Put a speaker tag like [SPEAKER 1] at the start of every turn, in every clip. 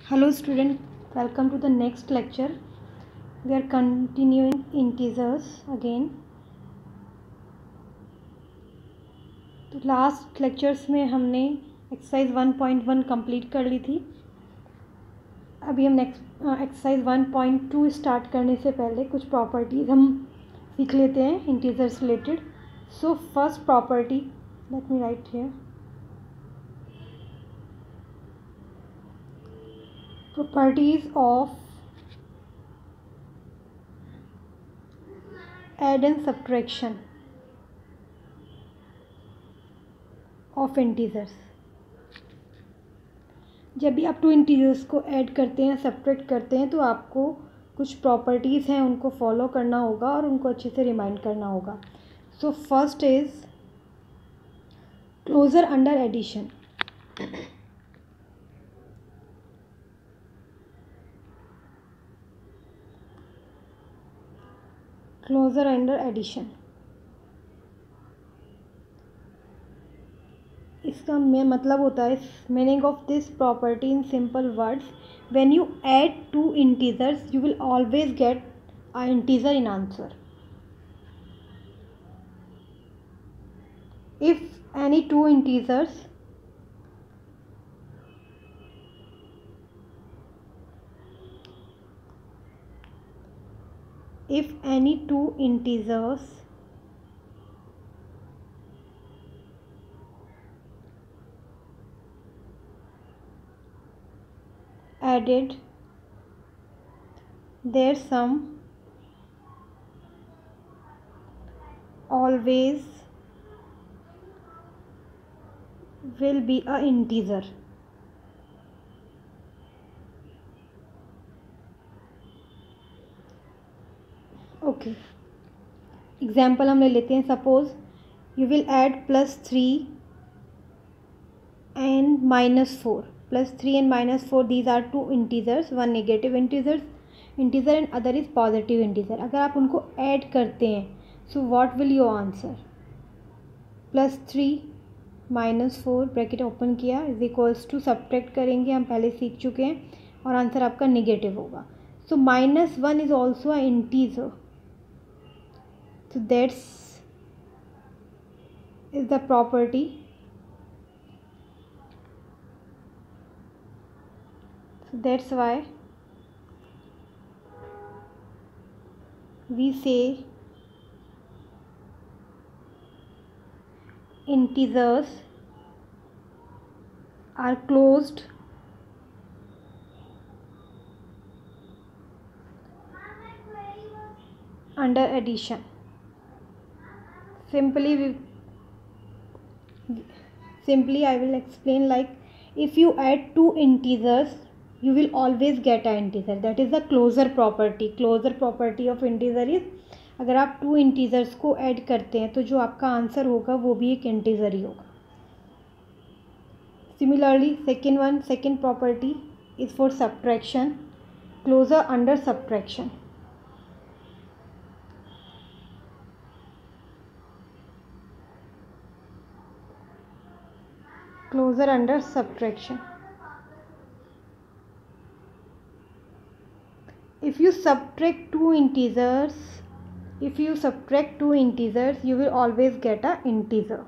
[SPEAKER 1] Hello student, welcome to the next lecture. We are continuing integers again. तो last lectures में हमने exercise 1.1 complete कर ली थी. अभी हम नेक्स्ट एक्सरसाइज 1.2 स्टार्ट करने से पहले कुछ प्रॉपर्टीज़ हम सीख लेते हैं integers related. So first property, let me right here. Properties of add and subtraction of integers. जब भी आप टू इंटीजर्स को ऐड करते हैं, सब्ट्रैक्ट करते हैं, तो आपको कुछ प्रॉपर्टीज़ हैं उनको फॉलो करना होगा और उनको अच्छे से रिमाइंड करना होगा. So first is closure under addition. Closure under addition, इसका मतलब होता है meaning of this property in simple words. When you add two integers you will always get a integer in answer. If any two integers added, their sum always will be a integer. Okay, example हम ले लेते हैं. Suppose you will add +3 and -4. +3 and -4, these are two integers, one negative integer and other is positive integer. अगर आप उनको add करते हैं, so what will your answer? +3 -4 bracket open किया इज इक्वल्स टू, सब्ट्रैक्ट करेंगे, हम पहले सीख चुके हैं, और आंसर आपका नेगेटिव होगा. सो -1 is also a integer. So that's is the property. So that's why we say integers are closed under addition. Simply I will explain, like if you add two integers you will always get an integer. That is the closure property. Closure property of integer is, अगर आप two integers को add करते हैं तो जो आपका answer होगा वो भी एक इंटीजर ही होगा. Similarly second property is for subtraction. Closure under subtraction. Closure under subtraction. If you subtract two integers, you will always get a integer.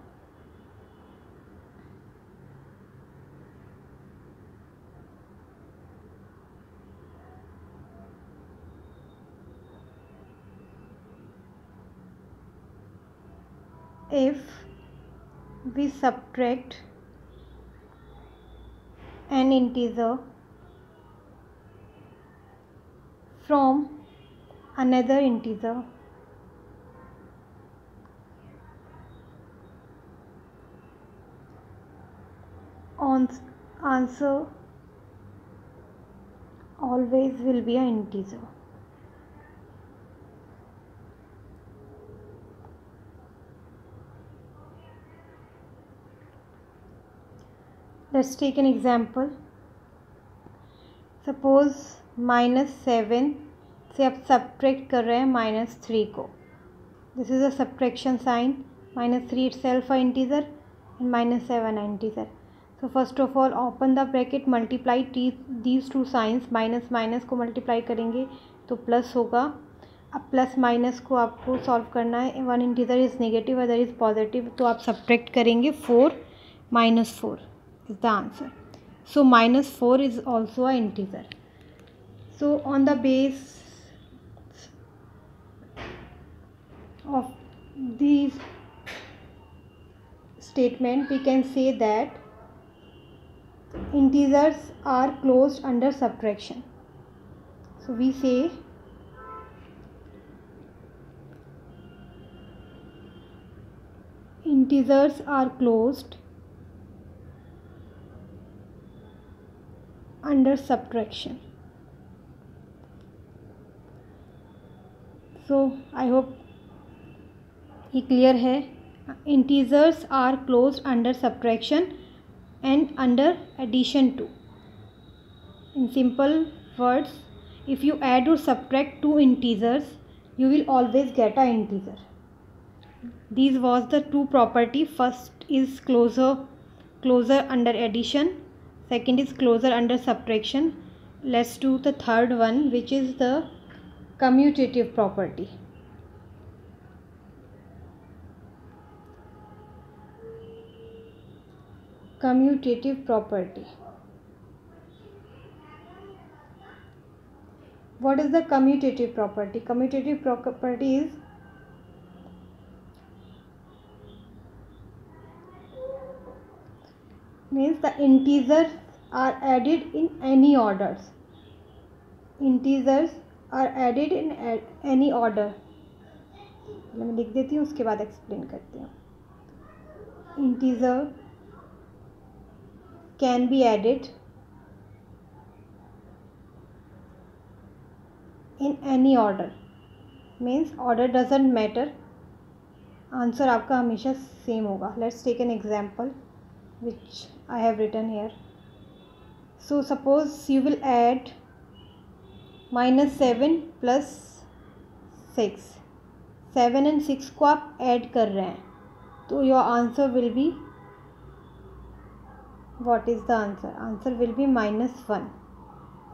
[SPEAKER 1] If we subtract an integer from another integer, answer always will be an integer. Let's take an example. Suppose -7 से आप subtract कर रहे हैं -3 को. This is a subtraction sign. -3 itself a integer and -7 an integer. So first of all open the bracket, multiply these two signs, minus minus को multiply करेंगे तो plus होगा। अब प्लस माइनस को आपको सॉल्व करना है, one integer is negative other is positive, तो आप सब्ट्रैक्ट करेंगे 4 - 4 is the answer. So -4 is also a integer. So on the base of these statement we can say that integers are closed under subtraction. So we say integers are closed under subtraction. So I hope ये clear है। Integers are closed under subtraction and under addition too. In simple words, if you add or subtract two integers you will always get a integer. These was the two property. First is closure under addition, second is closure under subtraction. Let's do the third one, which is the commutative property. Commutative property. What is the commutative property? Commutative property is means the integers are added in any orders. Integers are added in any order. मैं लिख देती हूँ, उसके बाद explain करती हूँ. Integer can be added in any order. Means order doesn't matter. Answer आपका हमेशा सेम होगा. Let's take an example which I have written here. So suppose you will add -7 plus 6. 7 and 6 को आप ऐड कर रहे हैं, तो your answer will be, what is the answer? Answer will be -1.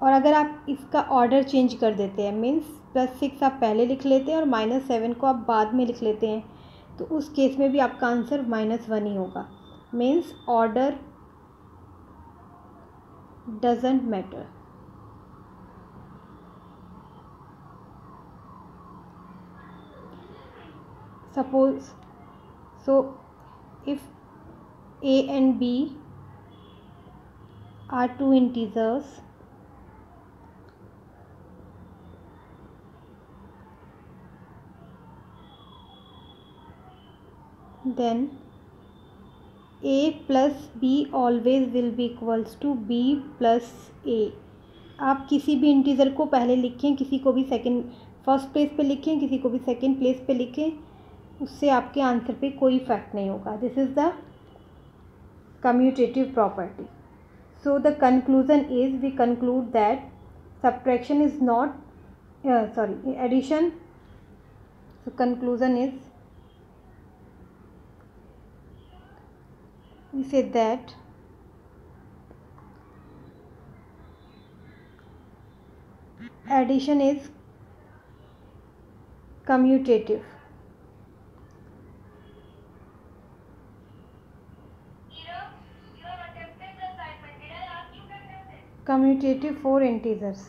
[SPEAKER 1] और अगर आप इसका ऑर्डर चेंज कर देते हैं, मीन्स +6 आप पहले लिख लेते हैं और -7 को आप बाद में लिख लेते हैं, तो उस केस में भी आपका आंसर -1 ही होगा. Means order doesn't matter. Suppose, so if a and b are two integers, then a plus b always will be equals to b plus a. आप किसी भी इंटीजर को पहले लिखें, किसी को भी फर्स्ट प्लेस पे लिखें, किसी को भी सेकंड प्लेस पे लिखें, उससे आपके आंसर पे कोई इफेक्ट नहीं होगा. This is the commutative property. So the conclusion is, we conclude that subtraction is not, addition. So conclusion is, we say that addition is commutative. Commutative for integers.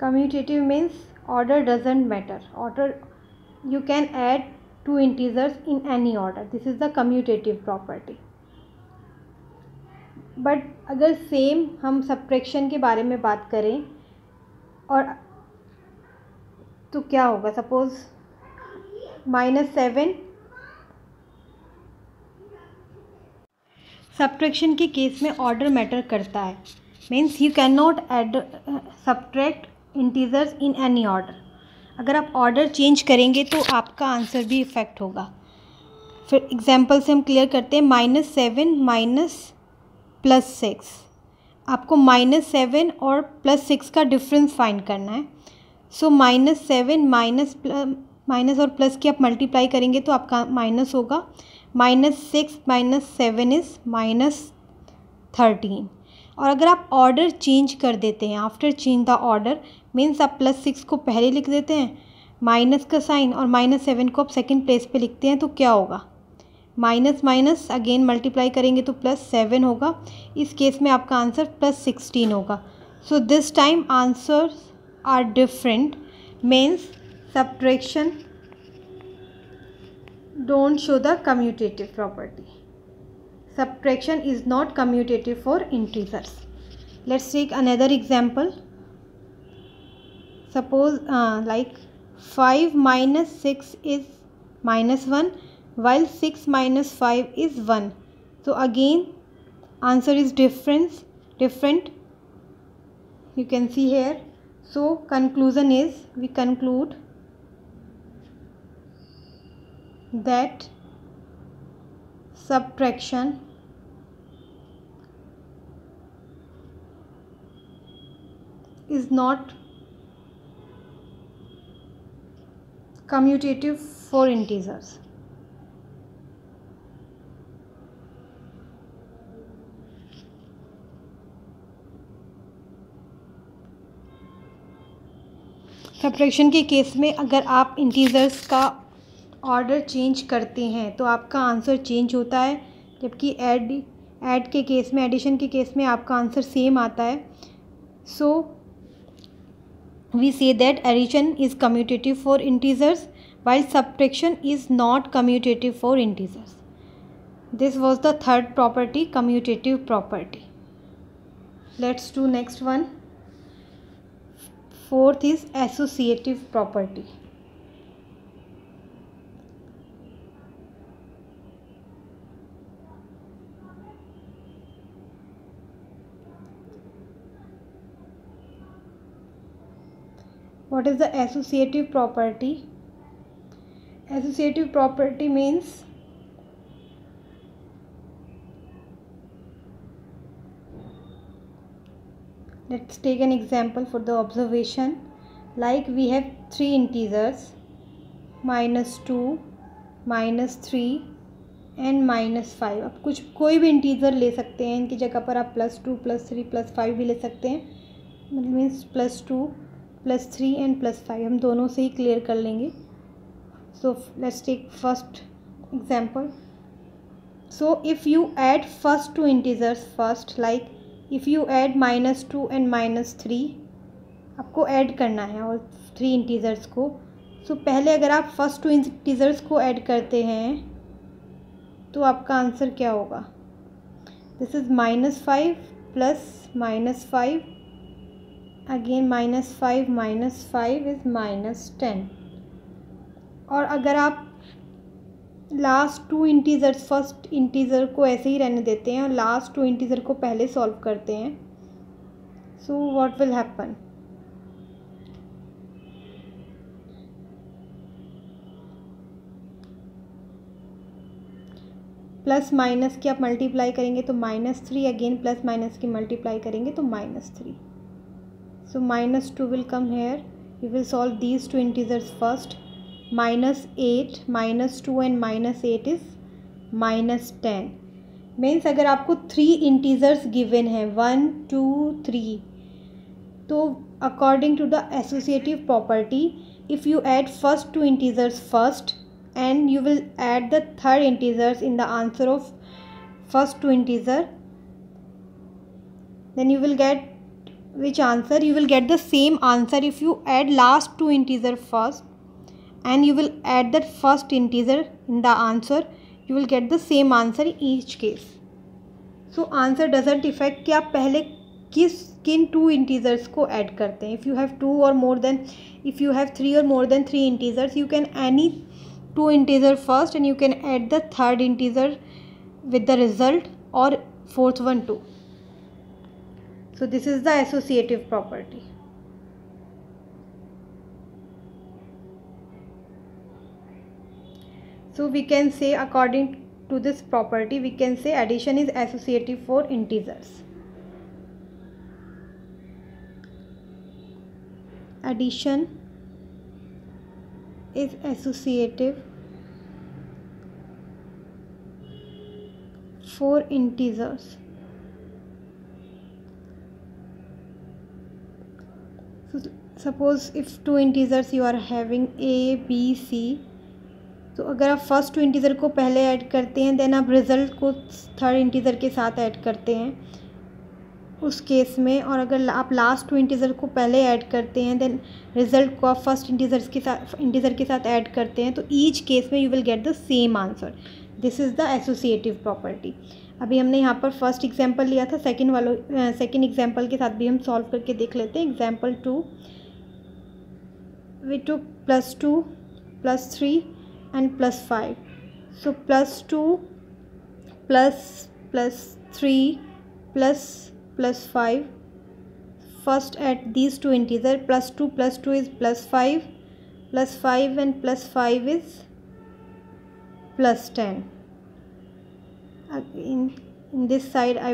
[SPEAKER 1] Commutative means order doesn't matter. Order, you can add two integers in any order. This is the commutative property. But अगर same हम subtraction के बारे में बात करें, और तो क्या होगा? सपोज -7, सब्ट्रैक्शन के केस में ऑर्डर मैटर करता है. Means you can not add subtract integers in any order. अगर आप ऑर्डर चेंज करेंगे तो आपका आंसर भी इफ़ेक्ट होगा. फिर एग्जांपल से हम क्लियर करते हैं. -7 माइनस +6, आपको -7 और +6 का डिफरेंस फाइंड करना है. सो -7 माइनस और प्लस की आप मल्टीप्लाई करेंगे तो आपका माइनस होगा। -6 - 7 इज़ -13। और अगर आप ऑर्डर चेंज कर देते हैं, after change the order means आप +6 को पहले लिख देते हैं, माइनस का साइन, और -7 को आप सेकंड प्लेस पे लिखते हैं, तो क्या होगा? माइनस माइनस अगेन मल्टीप्लाई करेंगे तो +7 होगा। इस केस में आपका आंसर +16 होगा। So this time answers are different, means subtraction don't show the commutative property. Subtraction is not commutative for integers. Let's take another example. Suppose like 5 minus 6 is -1, while 6 minus 5 is 1. So again answer is different. You can see here. So conclusion is, we conclude that subtraction is not commutative for integers. Subtraction के case में अगर आप integers का order change करते हैं तो आपका answer change होता है, जबकि ऐड के केस में, एडिशन के केस में आपका आंसर सेम आता है. So we say that addition is commutative for integers while subtraction is not commutative for integers. This was the third property, commutative property. Let's do next one. Fourth is associative property. What is the associative property? Associative property means let's take an example for the observation. Like we have three integers -2, -3 and -5. अब कोई भी integer ले सकते हैं, इनकी जगह पर आप +2, +3, +5 भी ले सकते हैं. मीन्स +2, +3 एंड +5 हम दोनों से ही क्लियर कर लेंगे. So let's take first example. So if you add first two integers first, like if you add -2 and -3, आपको ऐड करना है और 3 इंटीजर्स को. सो पहले अगर आप फर्स्ट 2 इंटीजर्स को ऐड करते हैं तो आपका आंसर क्या होगा? This is -5 plus -5, again -5 -5 is -10. और अगर आप लास्ट 2 इंटीजर्स, फर्स्ट इंटीजर को ऐसे ही रहने देते हैं और लास्ट 2 इंटीजर को पहले सॉल्व करते हैं, so what will happen? Plus minus की आप मल्टीप्लाई करेंगे तो -3, अगेन प्लस माइनस की मल्टीप्लाई करेंगे तो -3. सो -2 will come here. You will solve these 2 integers first. -8 -2 and -8 is -10. Means अगर आपको 3 इंटीजर्स गिवन है 1 2 3, तो according to the associative property, if you add first 2 integers first and you will add the third integers in the answer of first 2 integer, then you will get which answer? You will get the same answer if you add last 2 integer first and you will add that first integer in the answer. You will get the same answer in each case. So answer doesn't affect कि आप पहले किन 2 integers को add करते हैं. If you have 2 or more than, if you have 3 or more than 3 integers, you can any 2 integer first and you can add the third integer with the result, or fourth one too. So this is the associative property. So we can say, according to this property, we can say addition is associative for integers. Addition is associative for integers. So suppose if two integers you are having a b c, तो अगर आप first to integer को पहले add करते हैं then आप result को third integer के साथ ऐड करते हैं उस केस में, और अगर आप लास्ट टू इंटीज़र को पहले ऐड करते हैं देन रिज़ल्ट को आप फर्स्ट इंटीज़र के साथ ऐड करते हैं, तो ईच केस में you will get the same answer. This is the associative property. अभी हमने यहाँ पर फर्स्ट एग्जांपल लिया था, सेकंड एग्जांपल के साथ भी हम सॉल्व करके देख लेते हैं. Example 2, we took +2 +3 and +5. So +2 +3 +5. First add these two integers. +2 is +5, +5 and +5 is +10. In this side I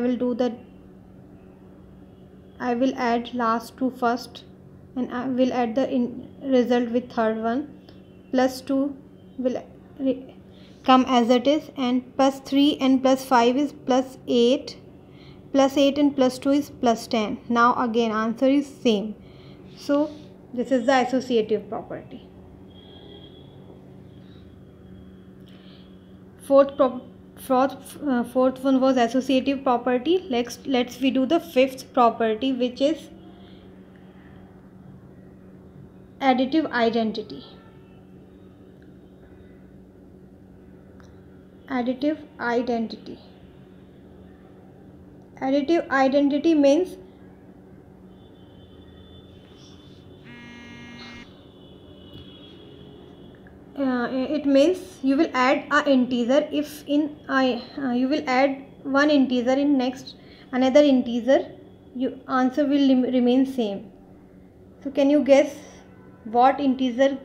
[SPEAKER 1] will add last two first, and I will add the result with third one. +2 will come as it is, and +3 and +5 is +8, +8 and +2 is +10. Now again answer is same. So this is the associative property. Fourth one was associative property. Let's we do the fifth property, which is additive identity. Additive identity means it means you will add a integer. If you will add one integer in next another integer, answer will remain same. So can you guess what integer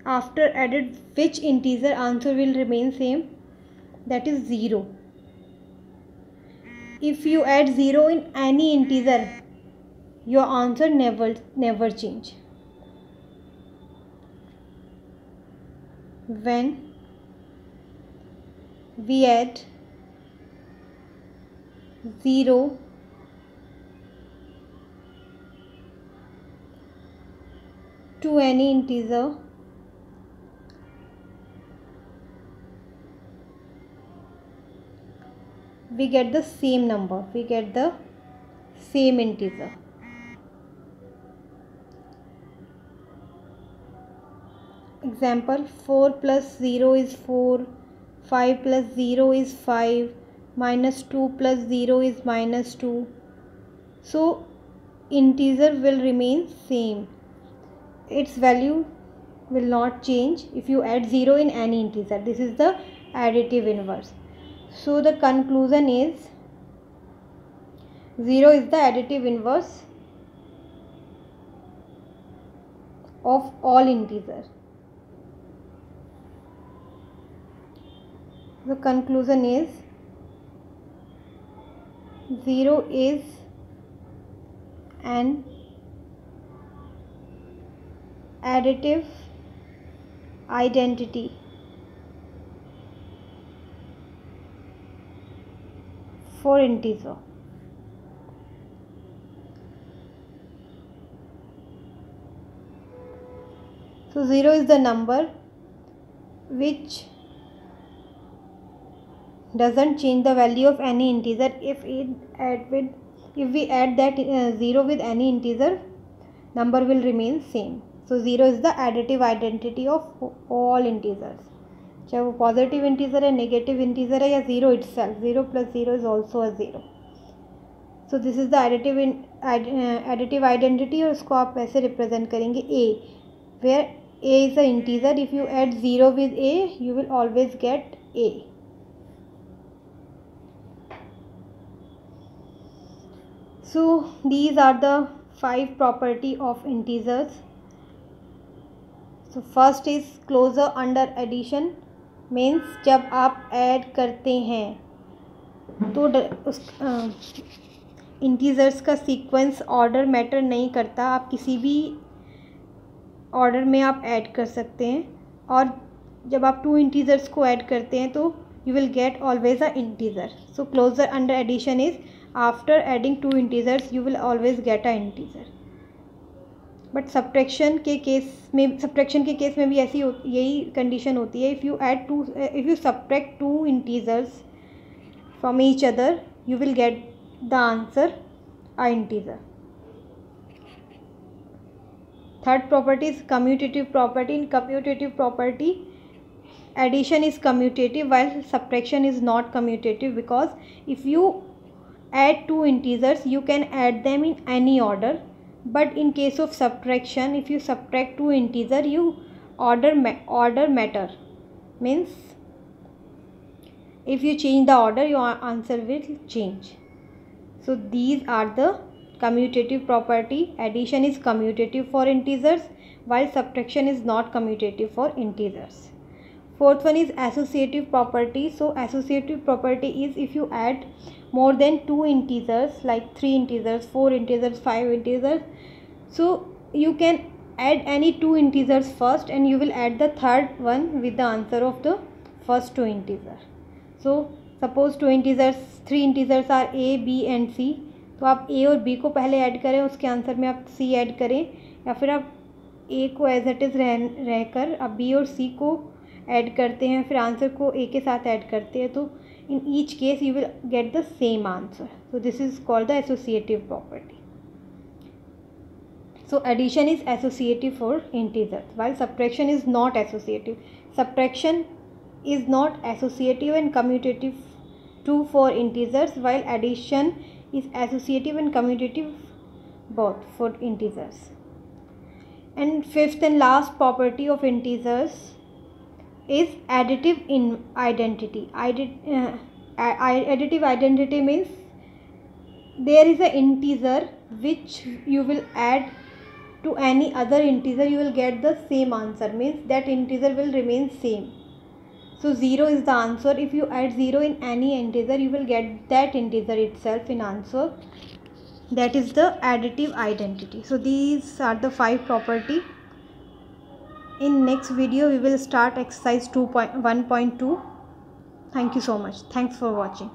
[SPEAKER 1] after added which integer answer will remain same? That is 0. If you add 0 in any integer, your answer never change. When we add 0 to any integer, we get the same number, we get the same integer. Example, 4 plus 0 is 4, 5 plus 0 is 5, -2 plus 0 is -2. So integer will remain same, its value will not change if you add 0 in any integer. This is the additive inverse. So the conclusion is 0 is the additive inverse of all integers. The conclusion is 0 is an additive identity for integer. So 0 is the number which doesn't change the value of any integer. If we add that 0 with any integer, number will remain same. So 0 is the additive identity of all integers, चाहे वो positive integer है, negative integer है, या 0 itself. 0 plus 0 is also a 0. So this is the additive identity, और उसको आप ऐसे represent करेंगे a, where a is the integer. If you add 0 with a, you will always get a. So these are the 5 property of integers. So first is closure under addition, means जब आप add करते हैं तो integers का sequence order matter नहीं करता. आप किसी भी ऑर्डर में आप ऐड कर सकते हैं, और जब आप टू इंटीजर्स को ऐड करते हैं तो you will get always a integer. So closure under addition is after adding two integers you will always get a integer. But subtraction के केस में भी ऐसी यही कंडीशन होती है. If you subtract two integers from each other you will get the answer a integer. Third property is commutative property. In commutative property, addition is commutative while subtraction is not commutative, because if you add two integers you can add them in any order, but in case of subtraction if you subtract two integer you order matter, means if you change the order your answer will change. So these are the commutative property. Addition is commutative for integers while subtraction is not commutative for integers. Fourth one is associative property. So associative property is if you add more than two integers like 3 integers, 4 integers, 5 integers, so you can add any two integers first and you will add the third one with the answer of the first two integers. So suppose two integers, 3 integers are a, b and c, तो आप a और b को पहले add करें, उसके answer में आप c add करें, या फिर आप a को एज इट इज़ रहकर आप b और c को ऐड करते हैं, फिर आंसर को a के साथ ऐड करते हैं, तो in each case you will get the same answer. So this is called the associative property. So addition is associative for integer while subtraction is not associative. Subtraction is not associative and commutative too for integers, while addition is associative and commutative both for integers. And fifth and last property of integers is additive in identity. Additive identity means there is an integer which you will add to any other integer, you will get the same answer, means that integer will remain same. So 0 is the answer. If you add 0 in any integer you will get that integer itself in answer. That is the additive identity. So these are the 5 property. In next video we will start exercise 1.2. Thank you so much. Thanks for watching.